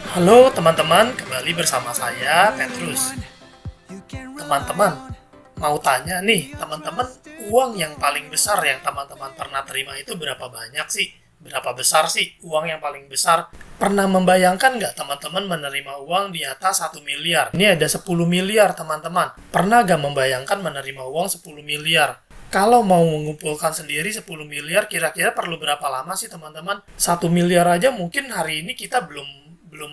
Halo teman-teman, kembali bersama saya Petrus. Teman-teman, mau tanya nih, teman-teman, uang yang paling besar yang teman-teman pernah terima itu berapa banyak sih? Berapa besar sih uang yang paling besar? Pernah membayangkan nggak teman-teman menerima uang di atas 1 miliar? Ini ada 10 miliar teman-teman. Pernah nggak membayangkan menerima uang 10 miliar? Kalau mau mengumpulkan sendiri 10 miliar, kira-kira perlu berapa lama sih teman-teman? 1 miliar aja mungkin hari ini kita belum belum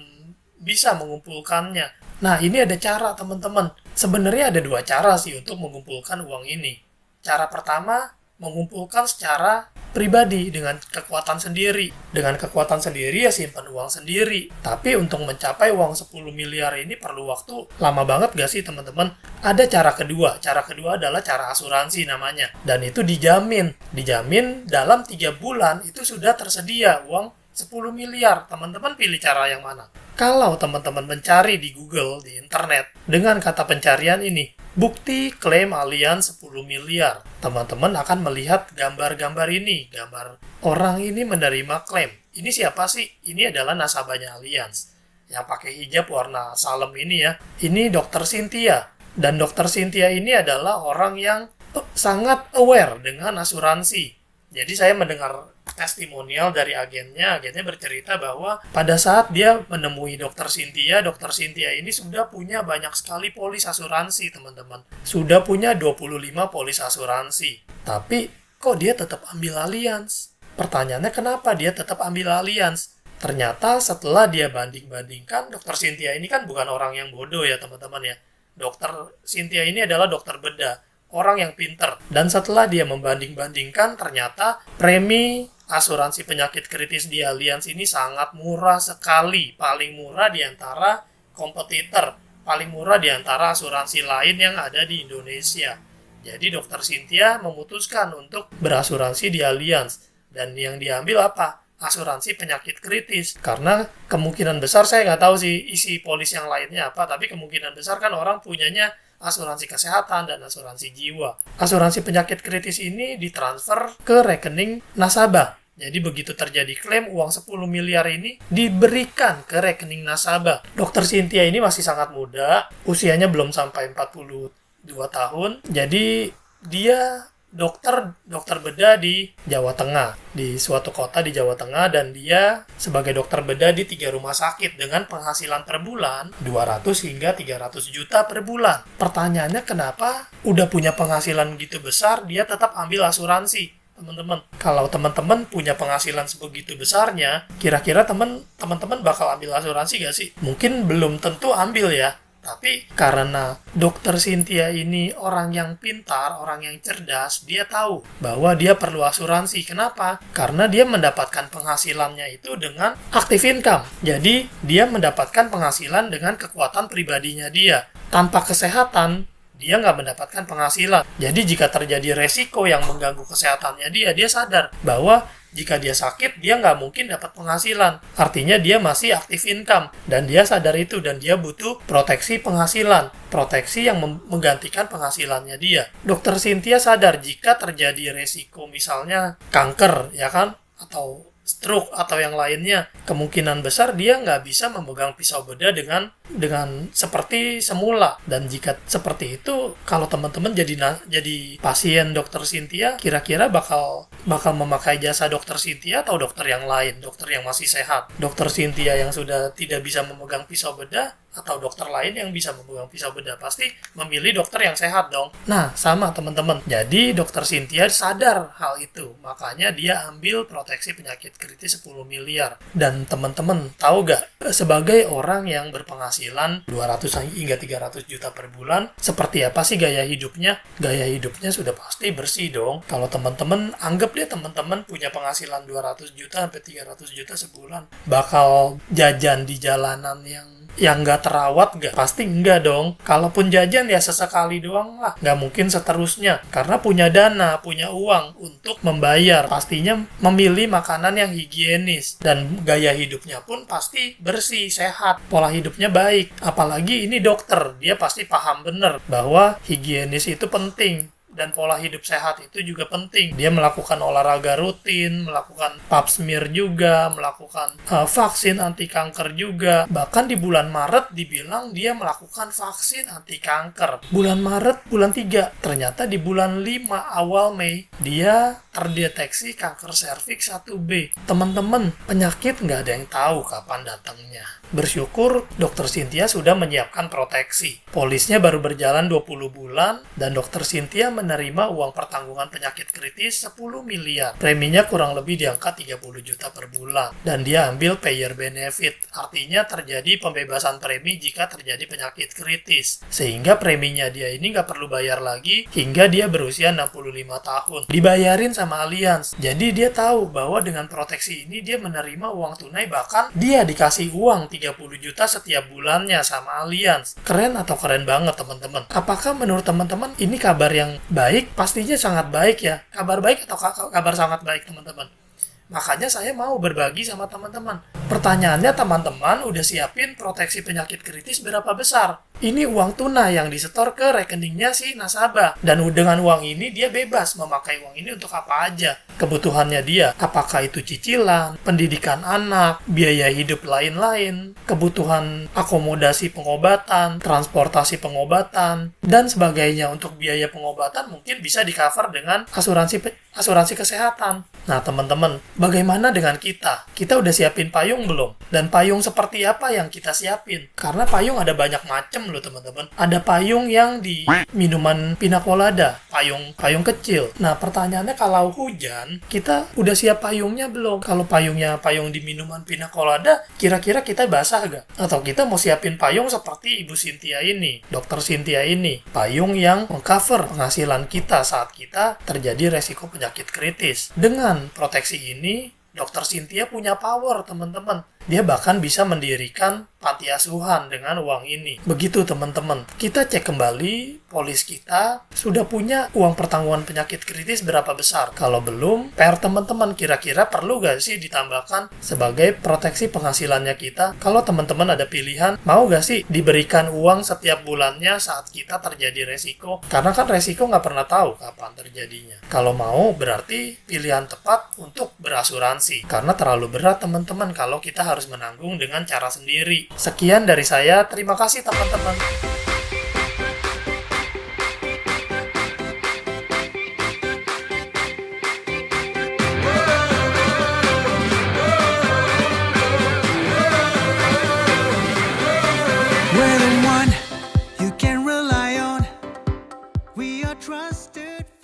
bisa mengumpulkannya. Nah, ini ada cara teman-teman. Sebenarnya ada dua cara sih untuk mengumpulkan uang ini. Cara pertama, mengumpulkan secara pribadi dengan kekuatan sendiri. Dengan kekuatan sendiri ya simpan uang sendiri. Tapi untuk mencapai uang 10 miliar ini perlu waktu lama banget gak sih teman-teman? Ada cara kedua. Cara kedua adalah cara asuransi namanya. Dan itu dijamin. Dijamin dalam 3 bulan itu sudah tersedia uang 10 miliar. Teman-teman pilih cara yang mana? Kalau teman-teman mencari di Google, di internet, dengan kata pencarian ini, bukti klaim Allianz 10 miliar, teman-teman akan melihat gambar-gambar ini, gambar orang ini menerima klaim. Ini siapa sih? Ini adalah nasabahnya Allianz. Yang pakai hijab warna salem ini ya. Ini Dokter Cynthia. Dan Dokter Cynthia ini adalah orang yang sangat aware dengan asuransi. Jadi saya mendengar testimonial dari agennya bercerita bahwa pada saat dia menemui Dokter Cynthia ini sudah punya banyak sekali polis asuransi, teman-teman. Sudah punya 25 polis asuransi. Tapi kok dia tetap ambil Allianz? Pertanyaannya kenapa dia tetap ambil Allianz? Ternyata setelah dia banding-bandingkan, Dokter Cynthia ini kan bukan orang yang bodoh ya teman-teman ya. Dokter Cynthia ini adalah dokter bedah, orang yang pinter. Dan setelah dia membanding-bandingkan, ternyata premi asuransi penyakit kritis di Allianz ini sangat murah sekali. Paling murah di antara kompetitor. Paling murah di antara asuransi lain yang ada di Indonesia. Jadi Dokter Cynthia memutuskan untuk berasuransi di Allianz. Dan yang diambil apa? Asuransi penyakit kritis. Karena kemungkinan besar, saya nggak tahu sih isi polis yang lainnya apa, tapi kemungkinan besar kan orang punyanya asuransi kesehatan dan asuransi jiwa. Asuransi penyakit kritis ini ditransfer ke rekening nasabah. Jadi begitu terjadi klaim, uang 10 miliar ini diberikan ke rekening nasabah. Dokter Cynthia ini masih sangat muda, usianya belum sampai 42 tahun. Jadi dia dokter bedah di Jawa Tengah, di suatu kota di Jawa Tengah, dan dia sebagai dokter bedah di 3 rumah sakit dengan penghasilan per bulan 200 hingga 300 juta per bulan. Pertanyaannya kenapa udah punya penghasilan gitu besar dia tetap ambil asuransi? Teman-teman, kalau teman-teman punya penghasilan sebegitu besarnya, kira-kira teman-teman bakal ambil asuransi gak sih? Mungkin belum tentu ambil ya. Tapi karena Dokter Cynthia ini orang yang pintar, orang yang cerdas, dia tahu bahwa dia perlu asuransi. Kenapa? Karena dia mendapatkan penghasilannya itu dengan active income. Jadi, dia mendapatkan penghasilan dengan kekuatan pribadinya dia. Tanpa kesehatan, dia nggak mendapatkan penghasilan. Jadi, jika terjadi resiko yang mengganggu kesehatannya dia sadar bahwa jika dia sakit, dia nggak mungkin dapat penghasilan. Artinya dia masih aktif income. Dan dia sadar itu. Dan dia butuh proteksi penghasilan. Proteksi yang menggantikan penghasilannya dia. Dokter Cynthia sadar jika terjadi resiko misalnya kanker, ya kan? Atau stroke atau yang lainnya, kemungkinan besar dia nggak bisa memegang pisau bedah dengan seperti semula. Dan jika seperti itu, kalau teman-teman jadi pasien Dokter Cynthia, kira-kira bakal memakai jasa Dokter Cynthia atau dokter yang lain, dokter yang masih sehat, Dokter Cynthia yang sudah tidak bisa memegang pisau bedah atau dokter lain yang bisa memegang pisau bedah? Pasti memilih dokter yang sehat dong. Nah, sama teman-teman. Jadi Dokter Cynthia sadar hal itu, makanya dia ambil proteksi penyakit kritis 10 miliar. Dan teman-teman tahu gak, sebagai orang yang berpenghasilan 200 hingga 300 juta per bulan, seperti apa sih gaya hidupnya? Gaya hidupnya sudah pasti bersih dong. Kalau teman-teman anggap dia teman-teman punya penghasilan 200 juta sampai 300 juta sebulan, bakal jajan di jalanan yang nggak terawat nggak? Pasti enggak dong. Kalaupun jajan ya sesekali doang lah. Nggak mungkin seterusnya. Karena punya dana, punya uang untuk membayar. Pastinya memilih makanan yang higienis. Dan gaya hidupnya pun pasti bersih, sehat. Pola hidupnya baik. Apalagi ini dokter. Dia pasti paham bener bahwa higienis itu penting. dan pola hidup sehat itu juga penting. Dia melakukan olahraga rutin, melakukan pap smear juga, melakukan vaksin anti kanker juga. Bahkan di bulan Maret dibilang dia melakukan vaksin anti kanker. Bulan Maret, bulan 3. Ternyata di bulan 5 awal Mei, dia terdeteksi kanker serviks 1B. Teman-teman, penyakit nggak ada yang tahu kapan datangnya. Bersyukur dokter Cynthia sudah menyiapkan proteksi. Polisnya baru berjalan 20 bulan dan dokter Cynthia menerima uang pertanggungan penyakit kritis 10 miliar. Preminya kurang lebih di angka 30 juta per bulan. Dan dia ambil payer benefit. Artinya terjadi pembebasan premi jika terjadi penyakit kritis. Sehingga preminya dia ini nggak perlu bayar lagi hingga dia berusia 65 tahun. Dibayarin sama Allianz. Jadi dia tahu bahwa dengan proteksi ini dia menerima uang tunai, bahkan dia dikasih uang 30 juta setiap bulannya sama Allianz. Keren atau keren banget teman-teman? Apakah menurut teman-teman ini kabar yang baik? Pastinya sangat baik ya. Kabar baik atau kabar sangat baik teman-teman? Makanya saya mau berbagi sama teman-teman. Pertanyaannya, teman-teman udah siapin proteksi penyakit kritis berapa besar? Ini uang tunai yang disetor ke rekeningnya si nasabah. Dan dengan uang ini dia bebas memakai uang ini untuk apa aja kebutuhannya dia. Apakah itu cicilan, pendidikan anak, biaya hidup lain-lain, kebutuhan akomodasi pengobatan, transportasi pengobatan, dan sebagainya. Untuk biaya pengobatan mungkin bisa di-cover dengan asuransi kesehatan. Nah teman-teman, bagaimana dengan kita? Kita udah siapin payung belum? Dan payung seperti apa yang kita siapin? Karena payung ada banyak macam loh teman-teman. Ada payung yang di minuman pina colada, payung kecil. Nah pertanyaannya, kalau hujan, kita udah siap payungnya belum? Kalau payungnya payung di minuman pina colada, kira-kira kita basah gak? Atau kita mau siapin payung seperti Ibu Cynthia ini, Dokter Cynthia ini, payung yang mengcover penghasilan kita saat kita terjadi resiko penyakit kritis. Dengan proteksi ini, Dokter Cynthia punya power teman-teman. Dia bahkan bisa mendirikan panti asuhan dengan uang ini. Begitu teman-teman. Kita cek kembali, polis kita sudah punya uang pertanggungan penyakit kritis berapa besar. Kalau belum, PR teman-teman, kira-kira perlu gak sih ditambahkan sebagai proteksi penghasilannya kita? Kalau teman-teman ada pilihan, mau gak sih diberikan uang setiap bulannya saat kita terjadi resiko? Karena kan resiko nggak pernah tahu kapan terjadinya. Kalau mau, berarti pilihan tepat untuk berasuransi. Karena terlalu berat teman-teman kalau kita harus menanggung dengan cara sendiri. Sekian dari saya, terima kasih teman-teman. We're the one you can rely on. We are trusted.